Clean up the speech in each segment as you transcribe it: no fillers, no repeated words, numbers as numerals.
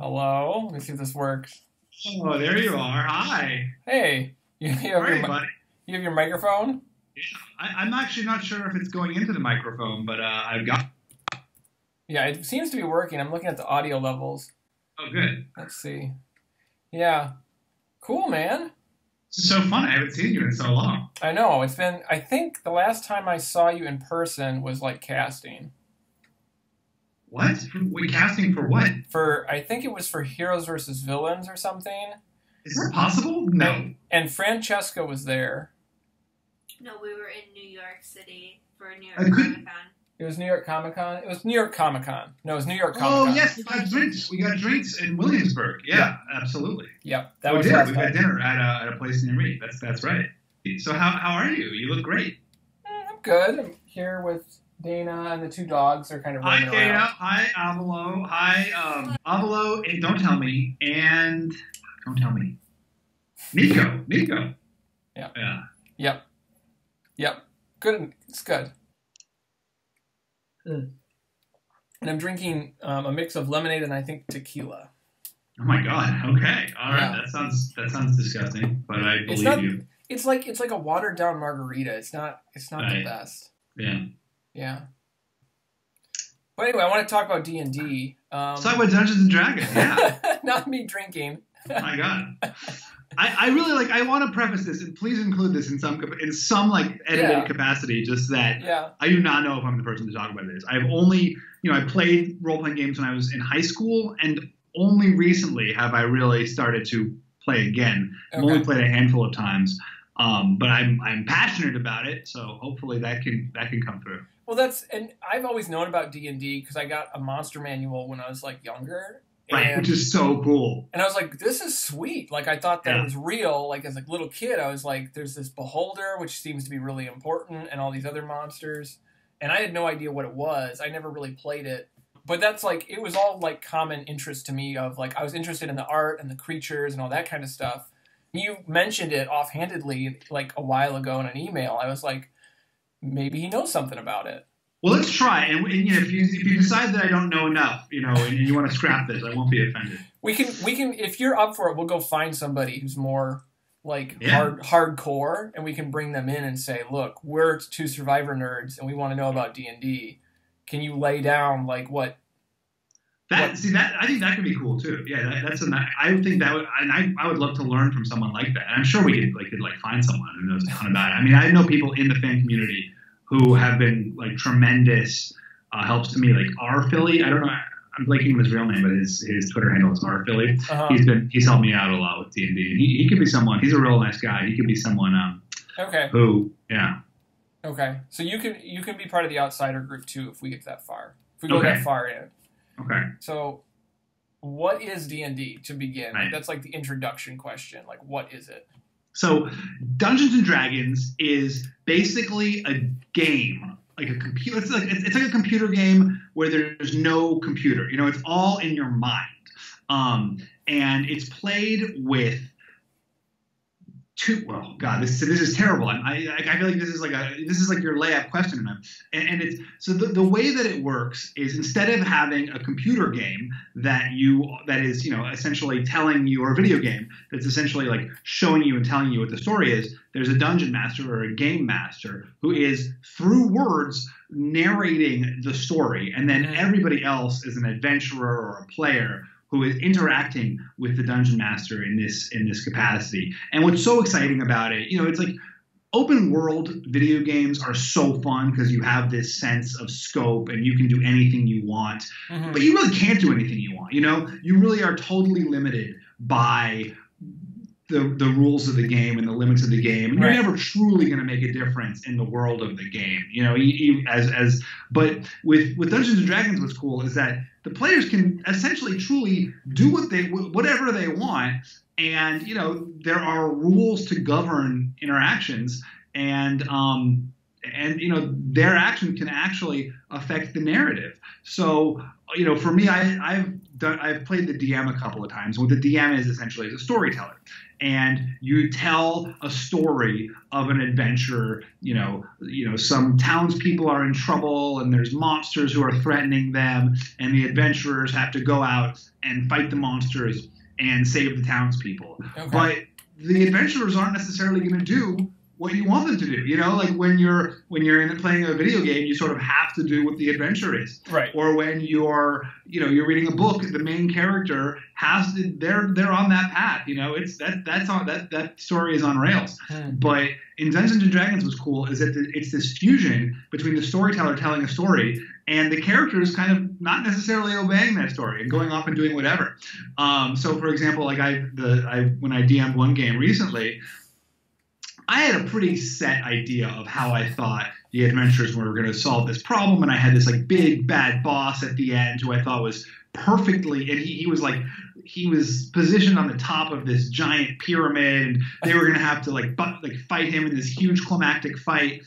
Hello. Let me see if this works. Oh, there you are. Hi. Hey, you have Hey, buddy. you have your microphone? Yeah, I'm actually not sure if it's going into the microphone, but I've got. Yeah, it seems to be working. I'm looking at the audio levels. Oh, good. Let's see. Yeah. Cool, man. This is so fun. I haven't seen you in so long. I know. It's been, I think the last time I saw you in person was like casting. What? We casting for what? I think it was for Heroes versus Villains or something. Is that possible? No. And Francesca was there. No, we were in New York City for New York Comic Con. It was New York Comic Con? It was New York Comic Con. No, it was New York Comic Con. Oh, yes. We got drinks. We got drinks in Williamsburg. Yeah, absolutely. Yep. That was dinner. We got dinner at a place near me. That's right. So how are you? You look great. I'm good. I'm here with Dana and the two dogs are kind of running around. Hi, Dana. Hi, Avalo. Hi, Avalo. And don't tell me. And don't tell me. Nico. Yep. Yeah. Yep. Good. It's good. And I'm drinking a mix of lemonade and I think tequila. Oh my God. Okay. All right. Yeah. That sounds disgusting, but I believe you. It's like a watered down margarita. It's not the best. Yeah. Yeah. But anyway, I want to talk about D&D. Talk about Dungeons and Dragons. Yeah. Not me drinking. Oh my God. I really I want to preface this, and please include this in some like edited capacity, just that I do not know if I'm the person to talk about this. I've only, I played role-playing games when I was in high school, and only recently have I really started to play again. I've only played a handful of times, but I'm passionate about it, so hopefully that can come through. Well, and I've always known about D&D because I got a monster manual when I was like younger. Right, which is so cool. And I was like, this is sweet. Like, I thought that it was real. Like, as a little kid, I was like, there's this beholder, which seems to be really important, and all these other monsters. And I had no idea what it was. I never really played it. But that's like, it was all like common interest to me of like, I was interested in the art and the creatures and all that kind of stuff. You mentioned it offhandedly like a while ago in an email. I was like, maybe he knows something about it. Well, let's try, and if you decide that I don't know enough, and you want to scrap this, I won't be offended. We can if you're up for it, we'll go find somebody who's more like hardcore, and we can bring them in and say, look, we're two Survivor nerds, and we want to know about D&D. Can you lay down like what? I think that could be cool too. Yeah, I would think that would, and I would love to learn from someone like that. And I'm sure we could find someone who knows a ton about it. I mean, I know people in the fan community who have been like tremendous helps to me, like R Philly. I don't know, I'm blanking on his real name, but his Twitter handle is R Philly. Uh-huh. He's helped me out a lot with D&D. He could be someone. He's a real nice guy. He could be someone. Okay, so you can be part of the outsider group too if we get that far. If we go that far in. Okay. So, what is D&D to begin? Right. That's like the introduction question. Like, what is it? So, Dungeons and Dragons is basically a game, like a computer. It's like a computer game where there's no computer. It's all in your mind, and it's played with two. Well, God, this is terrible. I feel like this is like your layup question, and it's so the way that it works is instead of having a computer game that is essentially telling you, or a video game that's essentially like showing you and telling you what the story is, there's a dungeon master or a game master who is through words narrating the story, and then everybody else is an adventurer or a player who is interacting with the dungeon master in this capacity. And what's so exciting about it, it's like open world video games are so fun because you have this sense of scope and you can do anything you want, but you really can't do anything you want. You really are totally limited by the rules of the game and the limits of the game. And you're never truly going to make a difference in the world of the game. But with Dungeons and Dragons, what's cool is that the players can essentially truly do whatever they want, and there are rules to govern interactions, and and their action can actually affect the narrative. So for me, I've played the DM a couple of times. What the DM is essentially is a storyteller, and you tell a story of an adventure. Some townspeople are in trouble, and there's monsters who are threatening them, and the adventurers have to go out and fight the monsters and save the townspeople. Okay. But the adventurers aren't necessarily going to do what you want them to do. Like when you're playing a video game, you sort of have to do what the adventure is. Right. Or when you're reading a book, the main character has to, they're on that path. That story is on rails. But in Dungeons and Dragons, what's cool is that it's this fusion between the storyteller telling a story and the characters kind of not necessarily obeying that story and going off and doing whatever. So for example, like when I DM'd one game recently, I had a pretty set idea of how I thought the adventurers were going to solve this problem, and I had this like big bad boss at the end who I thought was perfectly, and he was positioned on the top of this giant pyramid, and they were going to have to fight him in this huge climactic fight.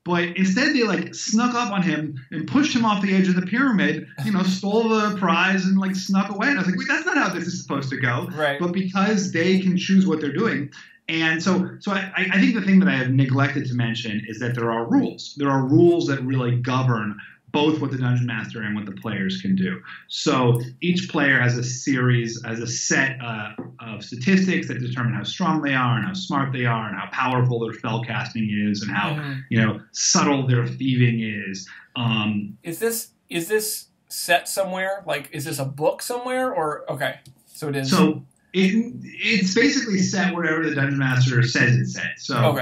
But instead, they snuck up on him and pushed him off the edge of the pyramid, stole the prize and snuck away. And I was like, wait, that's not how this is supposed to go. Right. But because they can choose what they're doing. And so I think the thing that I have neglected to mention is that there are rules. There are rules that really govern both what the Dungeon Master and what the players can do. So each player has a set of statistics that determine how strong they are and how smart they are and how powerful their spell casting is and how subtle their thieving is. Is this set somewhere? Is this a book somewhere? Or okay, so it is. So it's basically set wherever the Dungeon Master says it's set. So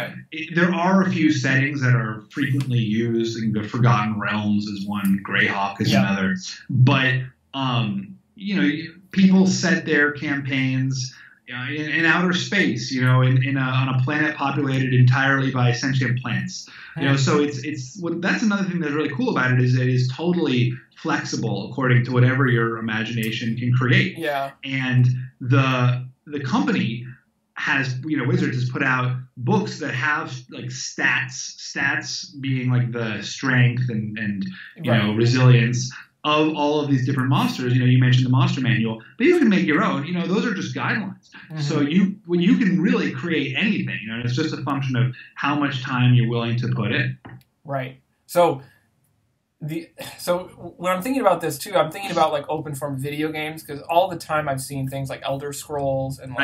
there are a few settings that are frequently used. The Forgotten Realms is one, Greyhawk is another. But people set their campaigns in outer space, on a planet populated entirely by sentient plants. So that's another thing that's really cool about it is it is totally flexible according to whatever your imagination can create. Yeah. And the company has, Wizards has put out books that have stats being the strength and resilience of all of these different monsters. You mentioned the monster manual, but you can make your own. Those are just guidelines. Mm-hmm. So you can really create anything. It's just a function of how much time you're willing to put in. Right. So when I'm thinking about this too, I'm thinking about open form video games, because all the time I've seen things like Elder Scrolls and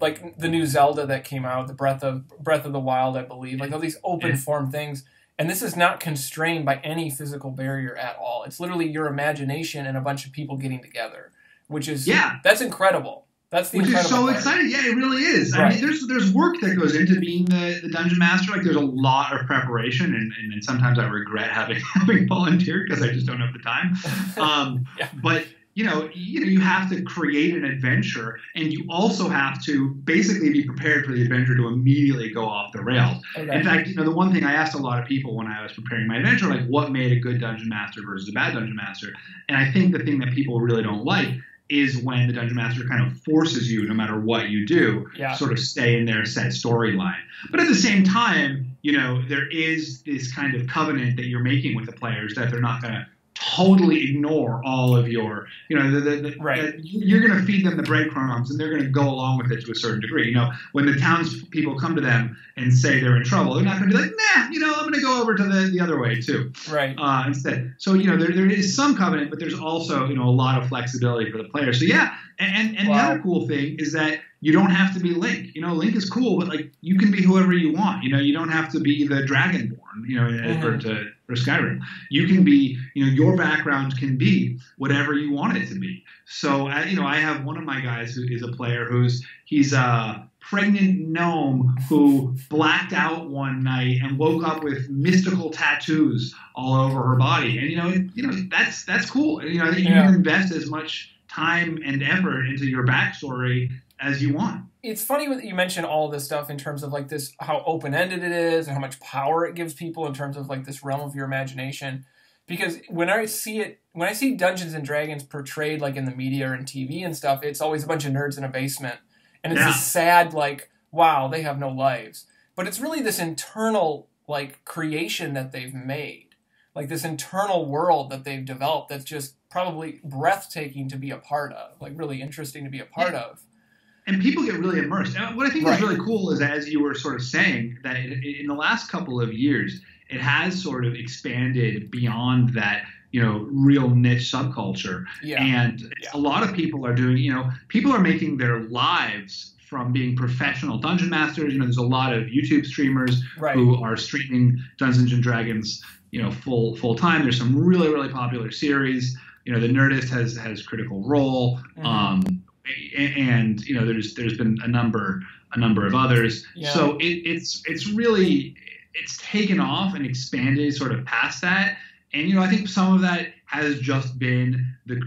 like the new Zelda that came out, the Breath of the Wild, I believe, all these open form things. And this is not constrained by any physical barrier at all. It's literally your imagination and a bunch of people getting together, which is that's incredible. That's the incredible part. Which is so exciting. Yeah, it really is. Right. I mean, there's work that goes into being the Dungeon Master. There's a lot of preparation, and sometimes I regret having volunteered because I just don't have the time. But you have to create an adventure, and you also have to basically be prepared for the adventure to immediately go off the rails. Okay. In fact, the one thing I asked a lot of people when I was preparing my adventure, what made a good Dungeon Master versus a bad Dungeon Master? And I think the thing that people really don't like is when the Dungeon Master kind of forces you, no matter what you do, sort of stay in their set storyline. But at the same time, there is this kind of covenant that you're making with the players that they're not going to totally ignore all of your, you're going to feed them the breadcrumbs and they're going to go along with it to a certain degree. When the townspeople come to them and say they're in trouble, they're not going to be like, nah, I'm going to go over to the other way too. Right. Instead. So, there is some covenant, but there's also, a lot of flexibility for the player. So and the other cool thing is that you don't have to be Link. Link is cool, but you can be whoever you want. You don't have to be the Dragonborn, for Skyrim. You can be, your background can be whatever you want it to be. So, I have one of my guys who is a player he's a pregnant gnome who blacked out one night and woke up with mystical tattoos all over her body. And, that's cool. I think you can invest as much time and effort into your backstory as you want. It's funny that you mention all of this stuff in terms of this, how open-ended it is and how much power it gives people in terms of this realm of your imagination. Because when I see Dungeons and Dragons portrayed in the media or in TV and stuff, it's always a bunch of nerds in a basement. And it's this sad, wow, they have no lives. But it's really this internal like creation that they've made, like this internal world that they've developed that's just probably breathtaking to be a part of, like really interesting to be a part of. And people get really immersed. And what I think is really cool is, as you were sort of saying, that in the last couple of years, it has sort of expanded beyond that, real niche subculture. Yeah. And a lot of people are doing, people are making their lives from being professional dungeon masters. There's a lot of YouTube streamers who are streaming Dungeons and Dragons, full time. There's some really, really popular series. The Nerdist has Critical Role. Mm-hmm. And there's been a number of others. Yeah. So it's taken off and expanded sort of past that. And I think some of that has just been the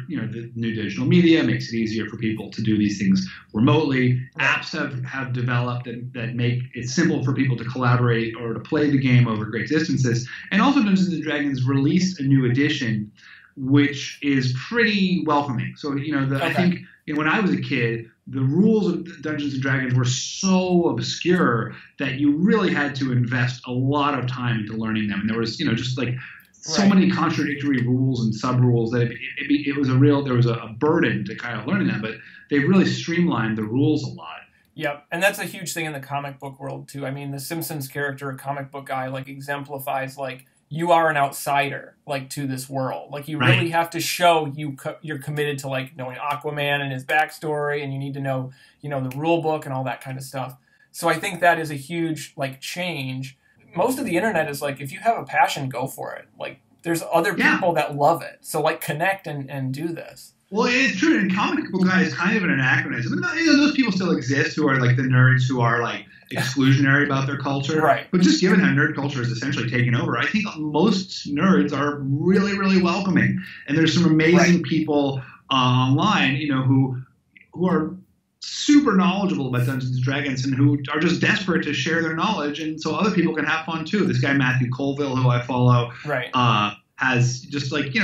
new digital media makes it easier for people to do these things remotely. Apps have developed that make it simple for people to collaborate or to play the game over great distances. And also Dungeons and Dragons released a new edition, which is pretty welcoming. So I think when I was a kid, the rules of Dungeons and Dragons were so obscure that you really had to invest a lot of time into learning them. And there was just like so many contradictory rules and sub rules that there was a burden to kind of learning them. But they really streamlined the rules a lot. Yep, and that's a huge thing in the comic book world too. I mean, the Simpsons character, a comic book guy, like exemplifies like, you are an outsider, like, to this world. Like, you really have to show you're committed to, like, knowing Aquaman and his backstory, and you need to know, the rule book and all that kind of stuff. So I think that is a huge, like, change. Most of the internet is, like, if you have a passion, go for it. Like, there's other people that love it. So, like, connect and do this. Well, it's true. And comic book guy is kind of an anachronism. Those people still exist who are, like, the nerds who are, like, exclusionary about their culture. Right. But just given how nerd culture is essentially taken over, I think most nerds are really, really welcoming. And there's some amazing people online, who are super knowledgeable about Dungeons and Dragons and who are just desperate to share their knowledge, and so other people can have fun too. This guy Matthew Colville, who I follow, has just like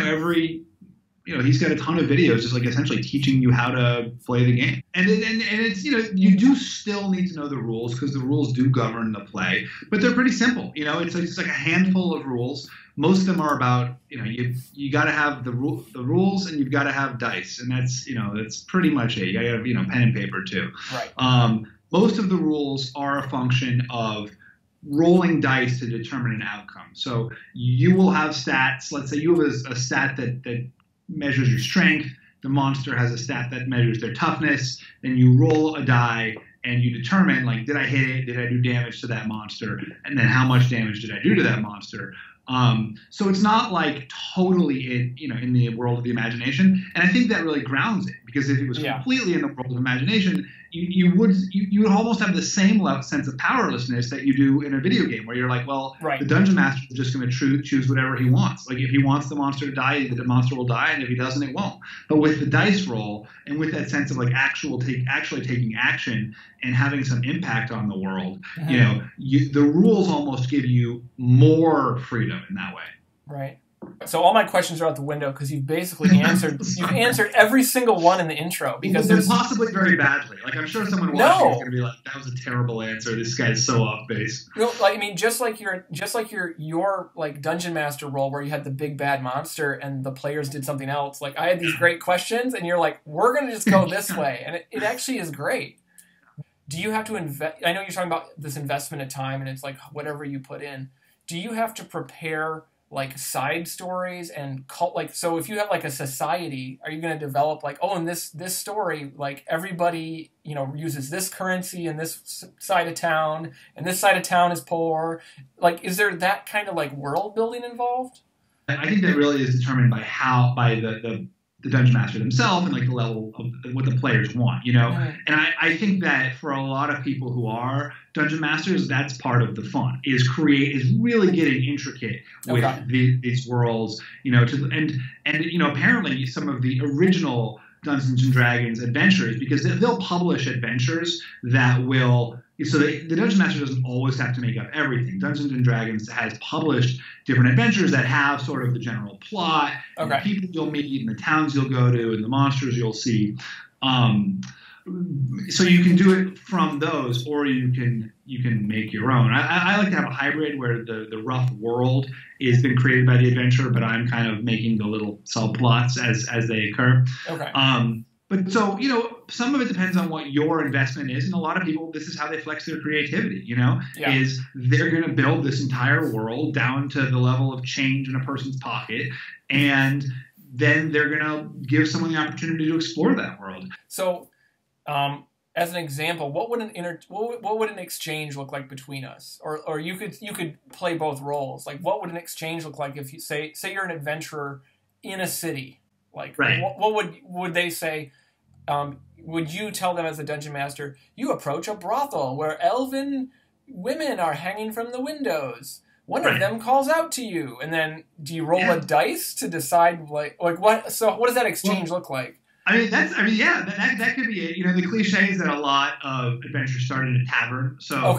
he's got a ton of videos just like essentially teaching you how to play the game. And it's you do still need to know the rules because the rules do govern the play, but they're pretty simple. It's like a handful of rules. Most of them are about you got to have the rules, and you've got to have dice, and that's pretty much it. You got to have pen and paper too. Right. Most of the rules are a function of rolling dice to determine an outcome. So you will have stats. Let's say you have a stat that measures your strength. The monster has a stat that measures their toughness. Then you roll a die and you determine, like, did I hit it? Did I do damage to that monster? And then how much damage did I do to that monster? So it's not like totally in the world of the imagination. And I think that really grounds it, because if it was completely in the world of imagination, you would almost have the same sense of powerlessness that you do in a video game, where you're like, well, the dungeon master is just going to choose whatever he wants. Like, if he wants the monster to die, the monster will die, and if he doesn't, it won't. But with the dice roll and with that sense of like actually taking action and having some impact on the world, the rules almost give you more freedom in that way. Right. So all my questions are out the window because you've basically answered every single one in the intro. Because there's possibly very badly. Like, I'm sure someone watching is going to be like, "That was a terrible answer. This guy's so off base." I mean, just like your like dungeon master role where you had the big bad monster and the players did something else. Like, I had these great questions, and you're like, "We're going to just go this way," and it actually is great. Do you have to invest? I know you're talking about this investment of time, and it's like whatever you put in. Do you have to prepare like side stories and so if you have like a society, are you going to develop like, in this story, like everybody uses this currency in this side of town, and this side of town is poor? Like, is there that kind of like world building involved? I think that really is determined by the dungeon master themselves and like the level of what the players want, And I think that for a lot of people who are dungeon masters, that's part of the fun, is really getting intricate with these worlds, apparently some of the original Dungeons and Dragons adventures, because they'll publish adventures that will. So the Dungeon Master doesn't always have to make up everything. Dungeons and Dragons has published different adventures that have sort of the general plot, and the people you'll meet, and the towns you'll go to, and the monsters you'll see. so you can do it from those, or you can make your own. I like to have a hybrid where the rough world has been created by the adventurer, but I'm kind of making the little subplots as they occur. Okay. But so, some of it depends on what your investment is. And a lot of people, this is how they flex their creativity, is they're going to build this entire world down to the level of change in a person's pocket. And then they're going to give someone the opportunity to explore that world. So, as an example, what would an exchange look like between us? Or you could play both roles. Like, what would an exchange look like if you say you're an adventurer in a city? Like, right. what would they say? Would you tell them as a dungeon master, you approach a brothel where elven women are hanging from the windows. One of them calls out to you, and then do you roll a dice to decide like what? So what does that exchange look like? That could be it. The cliche is that a lot of adventures start in a tavern. So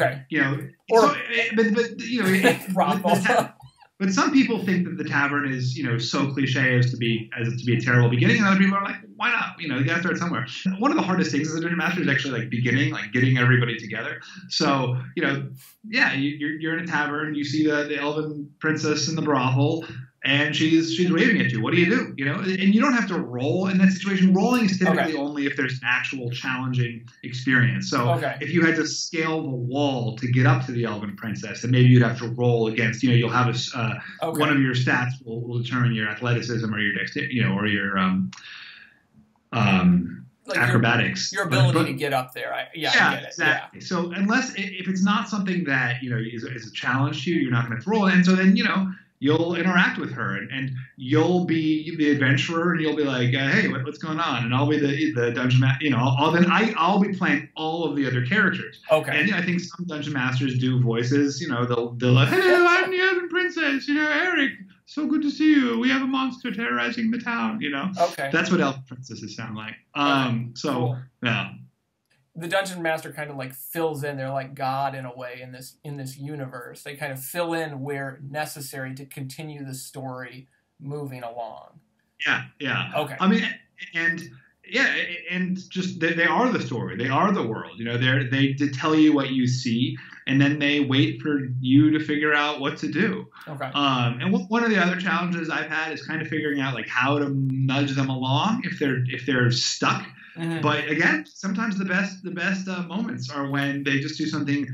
But some people think that the tavern is, so cliche as to be a terrible beginning, and other people are like, why not? You got to start somewhere. One of the hardest things as a dungeon master is actually getting everybody together. So, you're in a tavern, you see the elven princess in the brothel, and she's waving at you. What do you do? And you don't have to roll in that situation. Rolling is typically only if there's an actual challenging experience. So if you had to scale the wall to get up to the elven princess, then maybe you'd have to roll against. You'll have one of your stats will determine your athleticism or your dexterity, or your acrobatics. Your ability to get up there. I get it. Exactly. Yeah. So if it's not something that is a challenge to you, you're not going to roll. And so then you'll interact with her, and you'll be the adventurer, and you'll be like, hey, what's going on? And I'll be the dungeon master. I'll be playing all of the other characters. Okay. And I think some dungeon masters do voices. They'll like, hello, I'm the Elvish Princess. Erik, so good to see you. We have a monster terrorizing the town. Okay. That's what Elvish Princesses sound like. Cool. Yeah. The dungeon master kind of like fills in. They're like God in a way in this universe. They kind of fill in where necessary to continue the story moving along. Yeah. Okay. I mean, and just they are the story. They are the world. They tell you what you see, and then they wait for you to figure out what to do. Okay. And one of the other challenges I've had is kind of figuring out like how to nudge them along if they're stuck. Mm-hmm. But again, sometimes the best moments are when they just do something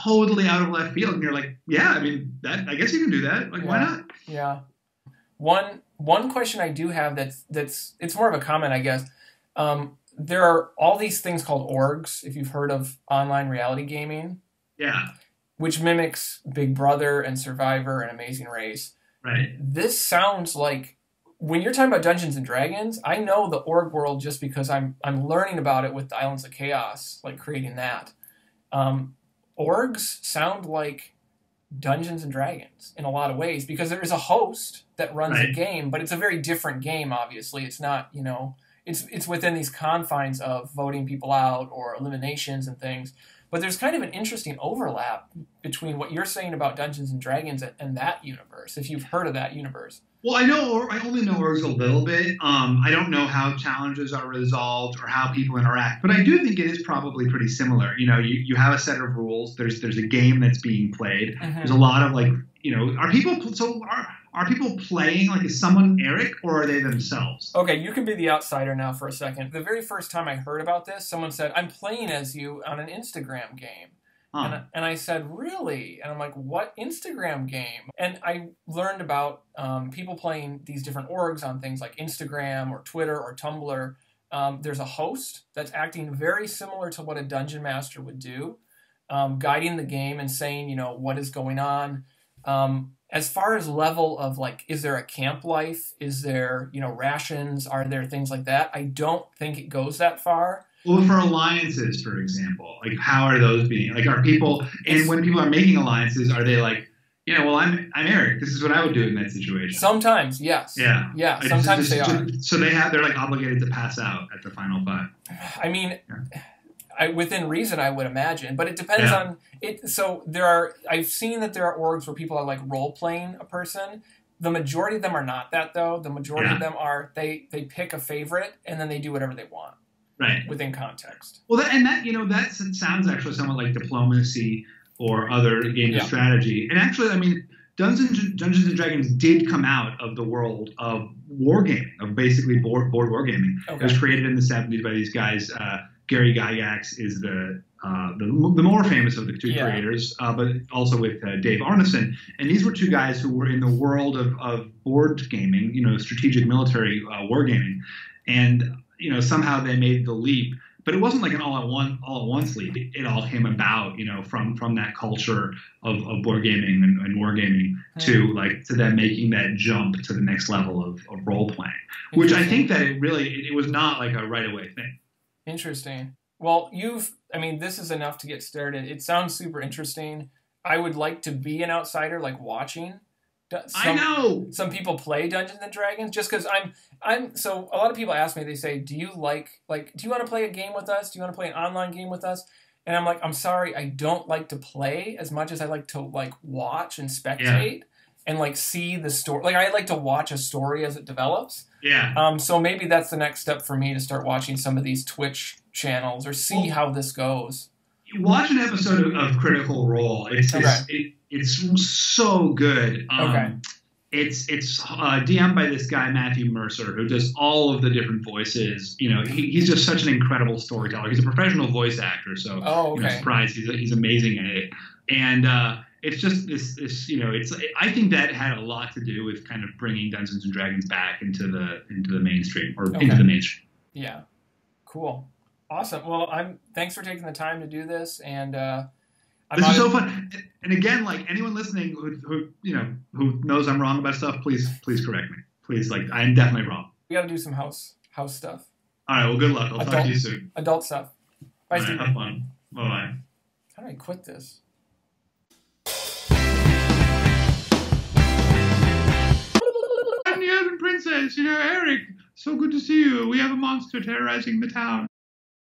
totally out of left field, and you're like, I guess you can do that. Like, why not? Yeah. One question I do have that's it's more of a comment, I guess. There are all these things called orgs, if you've heard of online reality gaming. Yeah. Which mimics Big Brother and Survivor and Amazing Race. Right. This sounds like, when you're talking about Dungeons and Dragons, I know the org world just because I'm learning about it with the Islands of Chaos, like creating that. Orgs sound like Dungeons and Dragons in a lot of ways because there is a host that runs the game, but it's a very different game. Obviously, it's not it's within these confines of voting people out or eliminations and things. But there's kind of an interesting overlap between what you're saying about Dungeons and Dragons and that universe, if you've heard of that universe. Well, I only know orgs a little bit. I don't know how challenges are resolved or how people interact, but I do think it is probably pretty similar. You have a set of rules. There's a game that's being played. Mm-hmm. There's a lot of are people playing, like, is someone Erik or are they themselves? Okay, you can be the outsider now for a second. The very first time I heard about this, someone said, I'm playing as you on an Instagram game. Huh. And I said, really? And I'm like, what Instagram game? And I learned about people playing these different orgs on things like Instagram or Twitter or Tumblr. There's a host that's acting very similar to what a dungeon master would do, guiding the game and saying, what is going on. As far as level of, like, is there a camp life? Is there, rations? Are there things like that? I don't think it goes that far. Well, for alliances, for example, like, how are those being, like, are people, and when people are making alliances, are they like, I'm Erik. This is what I would do in that situation. Sometimes, yes. Yeah. Yeah, sometimes they are. So they're like obligated to pass out at the final five. I mean, within reason, I would imagine, but it depends on it. So I've seen that there are orgs where people are like role playing a person. The majority of them are not that, though. The majority of them are, they pick a favorite and then they do whatever they want. right within context. Well, that sounds actually somewhat like diplomacy or other games of strategy. And actually, I mean, Dungeons and Dragons did come out of the world of wargaming, of basically board wargaming. Okay. It was created in the 70s by these guys. Gary Gygax is the more famous of the two creators, but also with Dave Arneson. And these were two guys who were in the world of board gaming, strategic military wargaming. And, somehow they made the leap. But it wasn't like an all at once leap. It all came about, from that culture of board gaming and wargaming to them making that jump to the next level of role playing, which I think that it was not like a right away thing. Interesting. Well, this is enough to get started. It sounds super interesting. I would like to be an outsider, like watching. I know some people play Dungeons and Dragons just because so a lot of people ask me, they say, do you do you want to play a game with us? Do you want to play an online game with us? And I'm like, I'm sorry, I don't like to play as much as I like to watch and spectate and see the story. I like to watch a story as it develops. Yeah. So maybe that's the next step for me, to start watching some of these Twitch channels or see how this goes. Watch an episode of Critical Role. It's so good. It's DM'd by this guy Matthew Mercer, who does all of the different voices. He's just such an incredible storyteller. He's a professional voice actor, so surprised he's amazing at it. And it's just this I think that had a lot to do with kind of bringing Dungeons and Dragons back into the mainstream into the mainstream. Yeah, cool, awesome. Well, thanks for taking the time to do this, and this is so fun. And again, anyone listening who knows I'm wrong about stuff, please correct me. Please, I'm definitely wrong. We got to do some house stuff. All right. Well, good luck. I'll talk to you soon. Adult stuff. Bye, Stephen. Have fun. Bye. How do I quit this? I'm the Elvish Princess. Erik, so good to see you. We have a monster terrorizing the town.